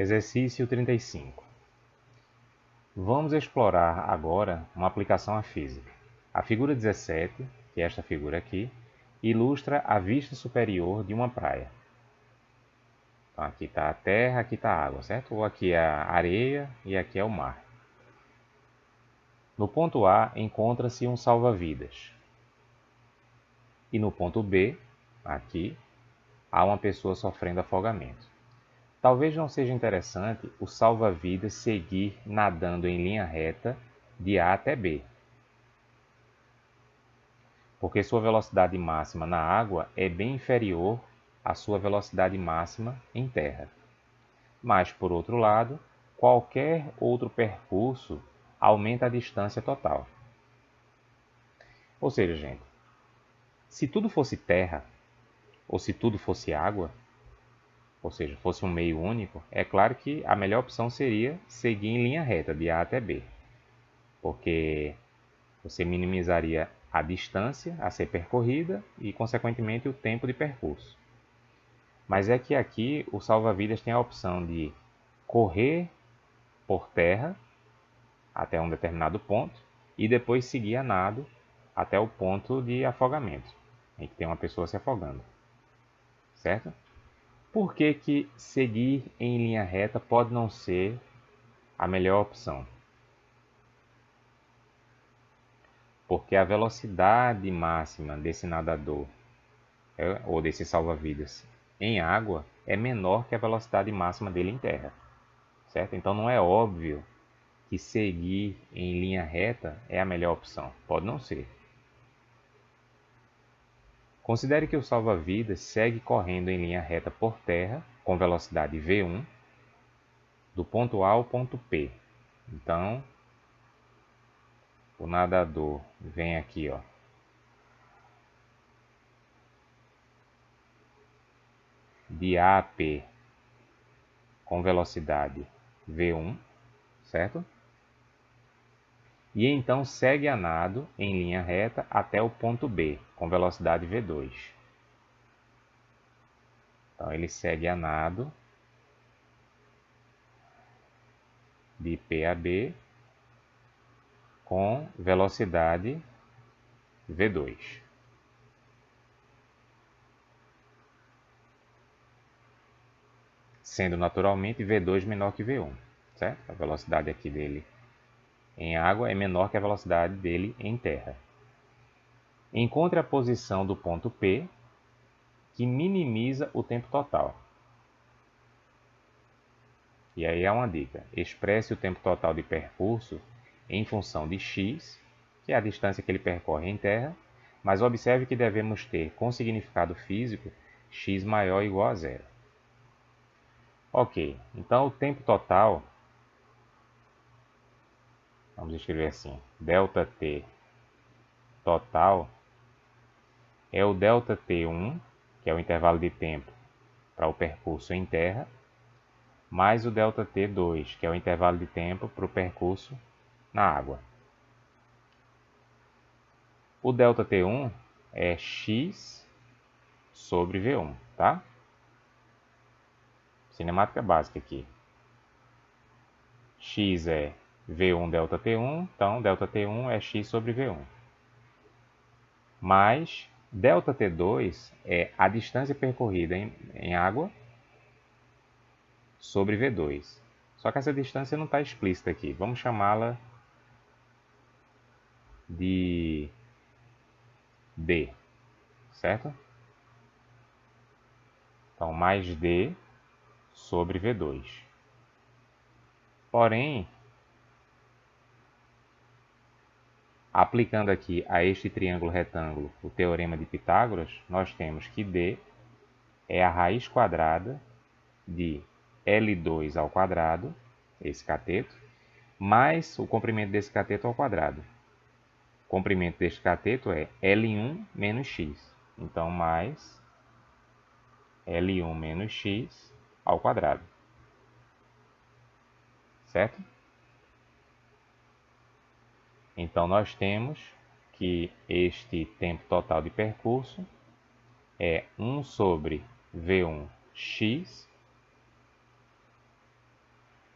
Exercício 35. Vamos explorar agora uma aplicação à física. A figura 17, que é esta figura aqui, ilustra a vista superior de uma praia. Então aqui está a terra, aqui está a água, certo? Ou aqui é a areia e aqui é o mar. No ponto A encontra-se um salva-vidas. E no ponto B, aqui, há uma pessoa sofrendo afogamento. Talvez não seja interessante o salva-vidas seguir nadando em linha reta de A até B, porque sua velocidade máxima na água é bem inferior à sua velocidade máxima em terra. Mas, por outro lado, qualquer outro percurso aumenta a distância total. Ou seja, gente, se tudo fosse terra, ou se tudo fosse água, ou seja, fosse um meio único, é claro que a melhor opção seria seguir em linha reta de A até B, porque você minimizaria a distância a ser percorrida e, consequentemente, o tempo de percurso. Mas é que aqui o salva-vidas tem a opção de correr por terra até um determinado ponto e depois seguir a nado até o ponto de afogamento, em que tem uma pessoa se afogando, certo? Por que seguir em linha reta pode não ser a melhor opção? Porque a velocidade máxima desse nadador ou desse salva-vidas em água é menor que a velocidade máxima dele em terra, certo? Então não é óbvio que seguir em linha reta é a melhor opção. Pode não ser. Considere que o salva-vidas segue correndo em linha reta por terra com velocidade v1 do ponto A ao ponto P. Então, o nadador vem aqui, ó, de A a P com velocidade v1, certo? E então segue a nado em linha reta até o ponto B, com velocidade v2. Então ele segue a nado de P a B com velocidade v2. Sendo naturalmente v2 menor que v1, certo? A velocidade aqui dele em água é menor que a velocidade dele em terra. Encontre a posição do ponto P, que minimiza o tempo total. E aí é uma dica: expresse o tempo total de percurso em função de x, que é a distância que ele percorre em terra, mas observe que devemos ter, com significado físico, x maior ou igual a zero. Ok, então o tempo total, vamos escrever assim, ΔT total é o ΔT1, que é o intervalo de tempo para o percurso em terra, mais o ΔT2, que é o intervalo de tempo para o percurso na água. O ΔT1 é x sobre V1, tá? Cinemática básica aqui. X é V1 ΔT1, então ΔT1 é x sobre V1. Mais ΔT2 é a distância percorrida em água sobre V2. Só que essa distância não está explícita aqui. Vamos chamá-la de D, certo? Então, mais D sobre V2. Porém, aplicando aqui a este triângulo retângulo o teorema de Pitágoras, nós temos que D é a raiz quadrada de L2 ao quadrado, esse cateto, mais o comprimento desse cateto ao quadrado. O comprimento deste cateto é L1 menos x. Então, mais L1 menos x ao quadrado. Certo? Então, nós temos que este tempo total de percurso é 1 sobre V1x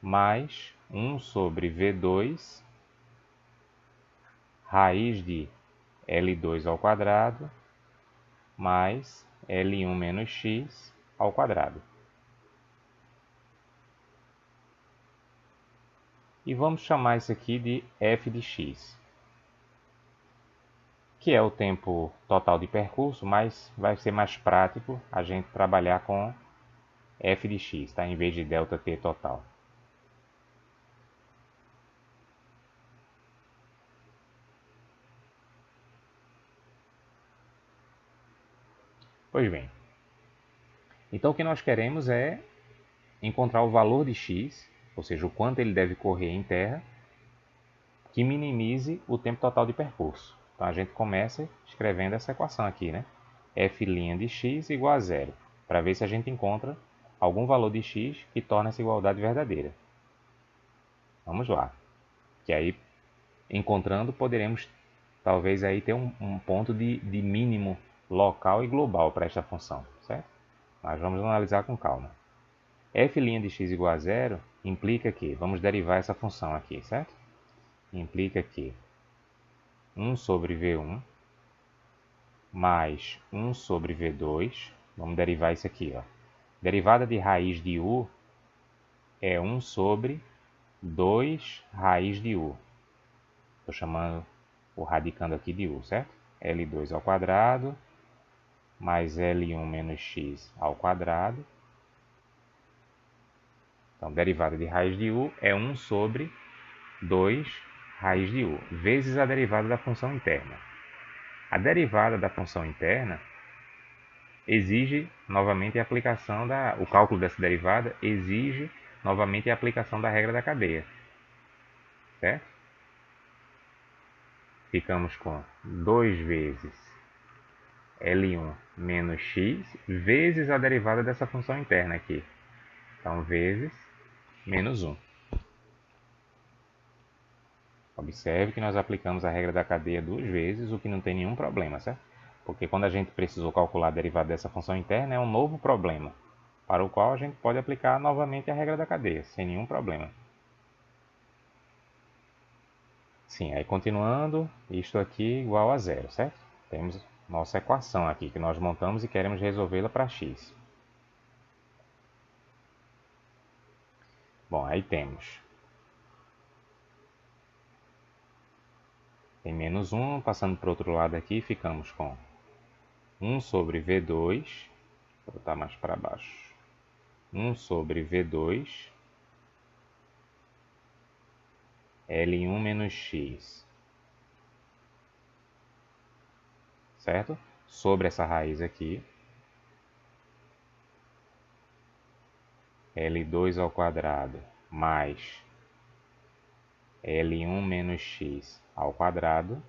mais 1 sobre V2 raiz de L2 ao quadrado mais L1 menos x ao quadrado. E vamos chamar isso aqui de f de x, que é o tempo total de percurso, mas vai ser mais prático a gente trabalhar com f de x, tá? Em vez de ΔT total. Pois bem, então o que nós queremos é encontrar o valor de x, ou seja, o quanto ele deve correr em terra, que minimize o tempo total de percurso. Então a gente começa escrevendo essa equação aqui, né? F' de x igual a zero, para ver se a gente encontra algum valor de x que torne essa igualdade verdadeira. Vamos lá. Que aí, encontrando, poderemos talvez aí ter um ponto de mínimo local e global para esta função, certo? Mas vamos analisar com calma. F' de x igual a zero implica que, vamos derivar essa função aqui, certo? Implica que 1 sobre V1 mais 1 sobre V2, vamos derivar isso aqui, ó. Derivada de raiz de U é 1 sobre 2 raiz de U. Estou chamando o radicando aqui de U, certo? L2 ao quadrado mais L1 menos x ao quadrado. Então, derivada de raiz de U é 1 sobre 2 raiz de U, vezes a derivada da função interna. A derivada da função interna exige novamente a aplicação o cálculo dessa derivada exige novamente a aplicação da regra da cadeia, certo? Ficamos com 2 vezes L1 menos x vezes a derivada dessa função interna aqui. Então, vezes menos 1. Observe que nós aplicamos a regra da cadeia duas vezes, o que não tem nenhum problema, certo? Porque quando a gente precisou calcular a derivada dessa função interna, é um novo problema, para o qual a gente pode aplicar novamente a regra da cadeia, sem nenhum problema. Sim, aí continuando, isto aqui igual a zero, certo? Temos nossa equação aqui, que nós montamos e queremos resolvê-la para x. Bom, aí temos. Tem menos 1, passando para o outro lado aqui, ficamos com 1 sobre V2, vou botar mais para baixo, 1 sobre V2, L1 menos x, certo? Sobre essa raiz aqui, L2 ao quadrado mais L1 menos x ao quadrado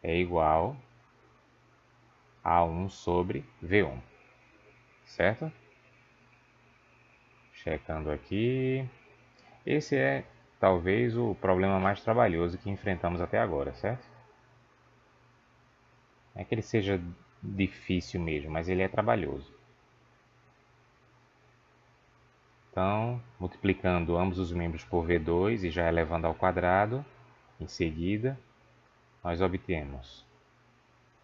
é igual a 1 sobre V1, certo? Checando aqui. Esse é talvez o problema mais trabalhoso que enfrentamos até agora, certo? Não é que ele seja difícil mesmo, mas ele é trabalhoso. Então, multiplicando ambos os membros por V2 e já elevando ao quadrado, em seguida, nós obtemos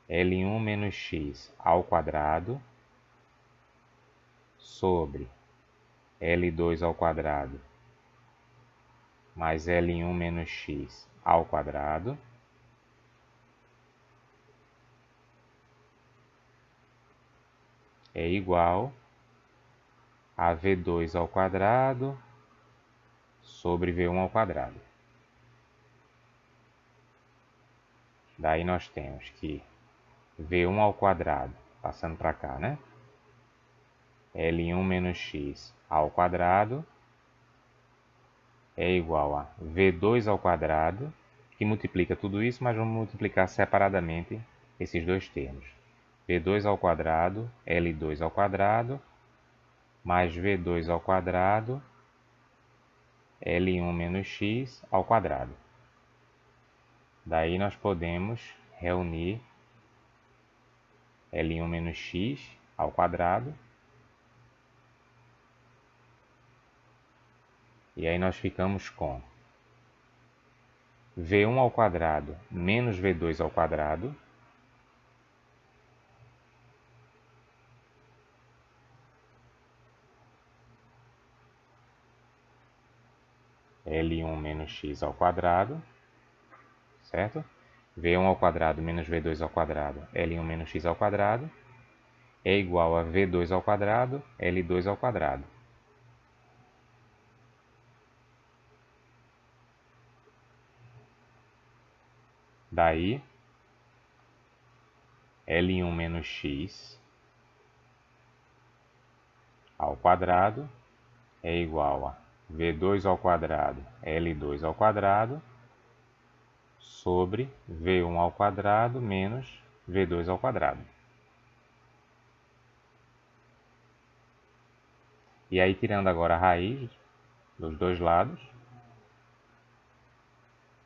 L1 menos x ao quadrado sobre L2 ao quadrado mais L1 menos x ao quadrado é igual a V2 ao quadrado sobre V1 ao quadrado. Daí nós temos que V1 ao quadrado, passando para cá, né? L1 menos x ao quadrado é igual a V2 ao quadrado, que multiplica tudo isso, mas vamos multiplicar separadamente esses dois termos. V2 ao quadrado, L2 ao quadrado, mais V2 ao quadrado, L1 menos x ao quadrado. Daí nós podemos reunir L1 menos x ao quadrado E aí nós ficamos com V1 ao quadrado menos V2 ao quadrado L1 menos x ao quadrado, certo? V1 ao quadrado menos V2 ao quadrado, L1 menos x ao quadrado, é igual a V2 ao quadrado, L2 ao quadrado. Daí, L1 menos x ao quadrado é igual a V2 ao quadrado, L2 ao quadrado, sobre V1 ao quadrado menos V2 ao quadrado. E aí, tirando agora a raiz dos dois lados,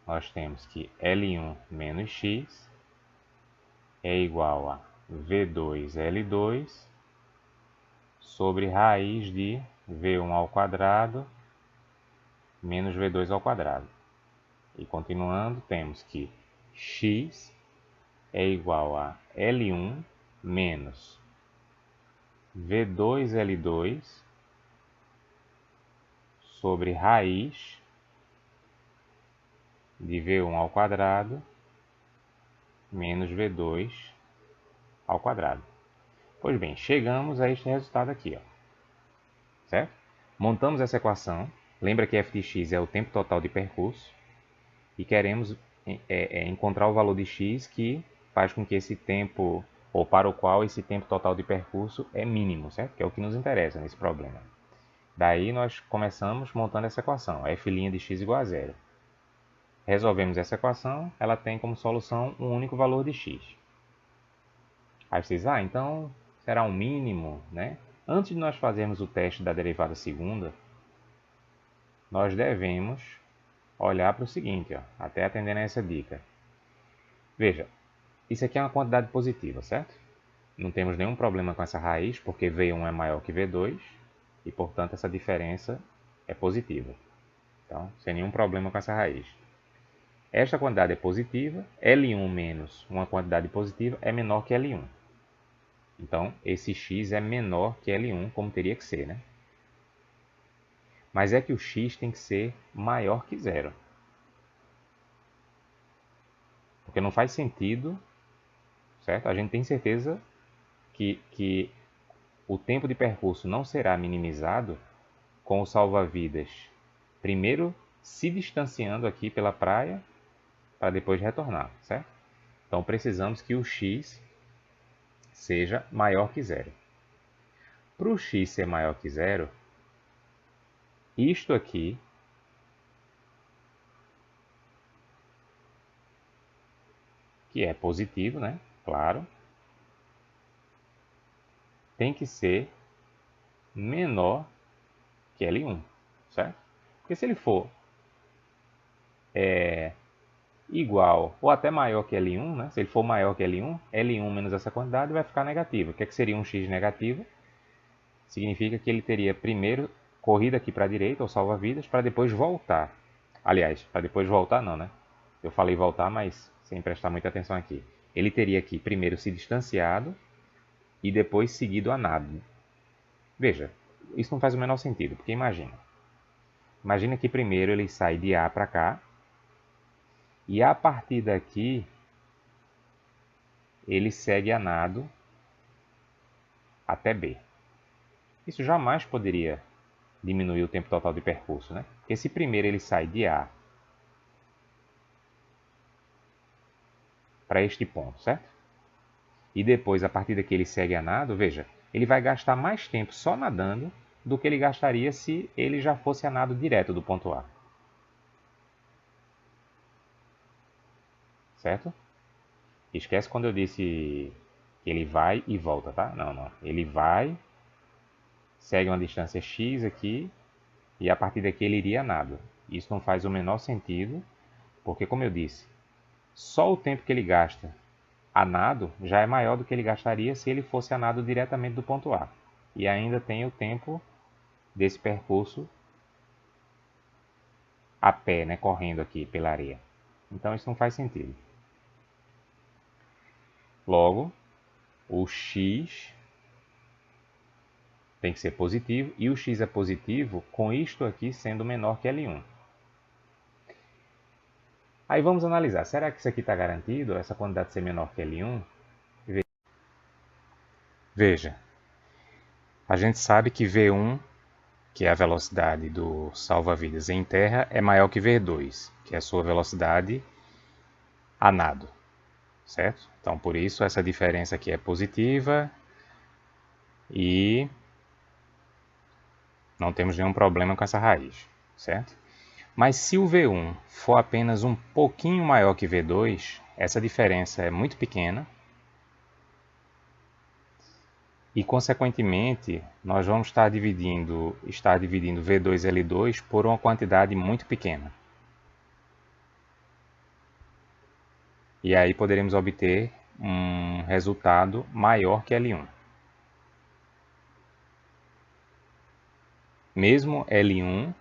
nós temos que L1 menos x é igual a V2L2 sobre raiz de V1 ao quadrado menos V2 ao quadrado. E continuando, temos que x é igual a L1 menos V2L2 sobre raiz de V1 ao quadrado menos V2 ao quadrado. Pois bem, chegamos a este resultado aqui, ó, certo? Montamos essa equação, lembra que f de x é o tempo total de percurso, e queremos encontrar o valor de x que faz com que esse tempo, ou para o qual esse tempo total de percurso é mínimo, certo? Que é o que nos interessa nesse problema. Daí nós começamos montando essa equação, f' de x igual a zero. Resolvemos essa equação, ela tem como solução um único valor de x. Aí vocês, então será um mínimo, né? Antes de nós fazermos o teste da derivada segunda, nós devemos olhar para o seguinte, ó, até atendendo a essa dica. Veja, isso aqui é uma quantidade positiva, certo? Não temos nenhum problema com essa raiz, porque V1 é maior que V2, e portanto essa diferença é positiva. Então, sem nenhum problema com essa raiz. Esta quantidade é positiva, L1 menos uma quantidade positiva é menor que L1. Então, esse x é menor que L1, como teria que ser, né? Mas é que o x tem que ser maior que zero. Porque não faz sentido, certo? A gente tem certeza que o tempo de percurso não será minimizado com o salva-vidas primeiro se distanciando aqui pela praia para depois retornar, certo? Então precisamos que o x seja maior que zero. Para o x ser maior que zero, isto aqui que é positivo, né? Claro, tem que ser menor que L1, certo? Porque se ele for igual ou até maior que L1, né? Se ele for maior que L1, L1 menos essa quantidade vai ficar negativo. O que, que seria um x negativo? Significa que ele teria primeiro corrido aqui para a direita, ou salva-vidas, para depois voltar. Aliás, para depois voltar não, né? Eu falei voltar, mas sem prestar muita atenção aqui. Ele teria aqui primeiro se distanciado e depois seguido a nado. Veja, isso não faz o menor sentido, porque imagina que primeiro ele sai de A para cá, e a partir daqui ele segue a nado até B. Isso jamais poderia diminuir o tempo total de percurso, né? Porque se primeiro ele sai de A para este ponto, certo? E depois, a partir daqui, ele segue a nado, veja, ele vai gastar mais tempo só nadando do que ele gastaria se ele já fosse a nado direto do ponto A. Certo? Esquece quando eu disse que ele vai e volta, tá? Não. Ele vai, segue uma distância x aqui, e a partir daqui ele iria a nado. Isso não faz o menor sentido, porque, como eu disse, só o tempo que ele gasta a nado já é maior do que ele gastaria se ele fosse a nado diretamente do ponto A. E ainda tem o tempo desse percurso a pé, né, correndo aqui pela areia. Então isso não faz sentido. Logo, o x tem que ser positivo, e o x é positivo com isto aqui sendo menor que L1. Aí vamos analisar, será que isso aqui está garantido, essa quantidade ser menor que L1? Veja, a gente sabe que V1, que é a velocidade do salva-vidas em terra, é maior que V2, que é a sua velocidade a nado, certo? Então, por isso, essa diferença aqui é positiva e não temos nenhum problema com essa raiz, certo? Mas se o V1 for apenas um pouquinho maior que V2, essa diferença é muito pequena e, consequentemente, nós vamos estar dividindo V2L2 por uma quantidade muito pequena. E aí poderemos obter um resultado maior que L1. Mesmo L1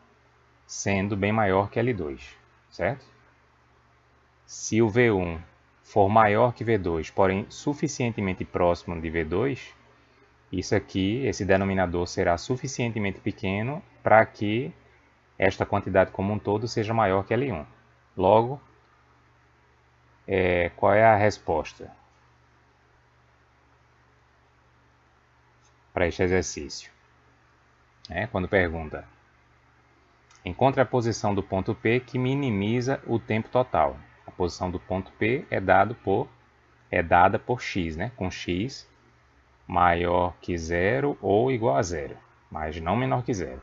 sendo bem maior que L2, certo? Se o V1 for maior que V2, porém suficientemente próximo de V2, isso aqui, esse denominador será suficientemente pequeno para que esta quantidade como um todo seja maior que L1. Logo, qual é a resposta para este exercício? Quando pergunta, encontre a posição do ponto P que minimiza o tempo total. A posição do ponto P é dada por x, com x maior que zero ou igual a zero, mas não menor que zero.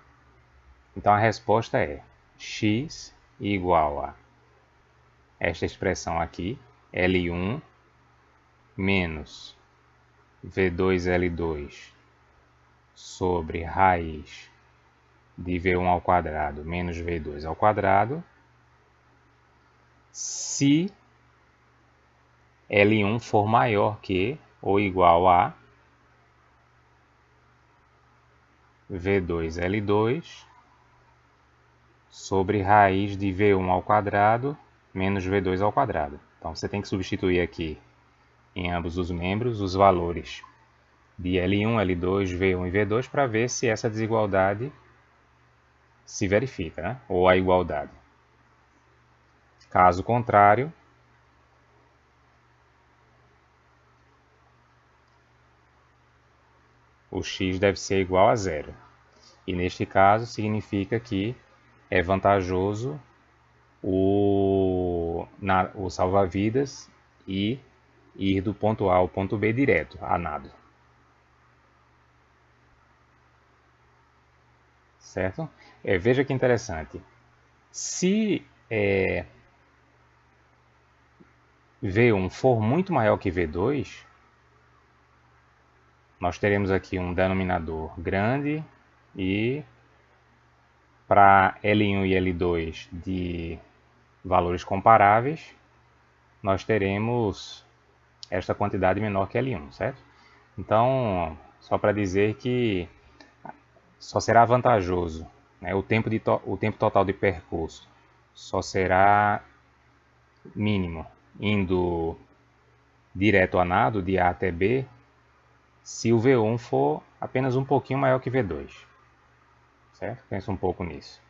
Então a resposta é x igual a esta expressão aqui, L1 menos V2L2 sobre raiz de V1 ao quadrado menos V2 ao quadrado, se L1 for maior que ou igual a V2L2 sobre raiz de V1 ao quadrado menos V2 ao quadrado. Então você tem que substituir aqui em ambos os membros os valores de L1, L2, V1 e V2 para ver se essa desigualdade se verifica, ou a igualdade. Caso contrário, o x deve ser igual a zero. E neste caso significa que é vantajoso o salva-vidas e ir do ponto A ao ponto B direto, a nado. Certo? Veja que interessante. Se V1 for muito maior que V2, nós teremos aqui um denominador grande e para L1 e L2 de valores comparáveis, nós teremos esta quantidade menor que L1, certo? Então, só para dizer que só será vantajoso, o tempo total de percurso só será mínimo indo direto a nado, de A até B, se o V1 for apenas um pouquinho maior que V2. Certo? Pensa um pouco nisso.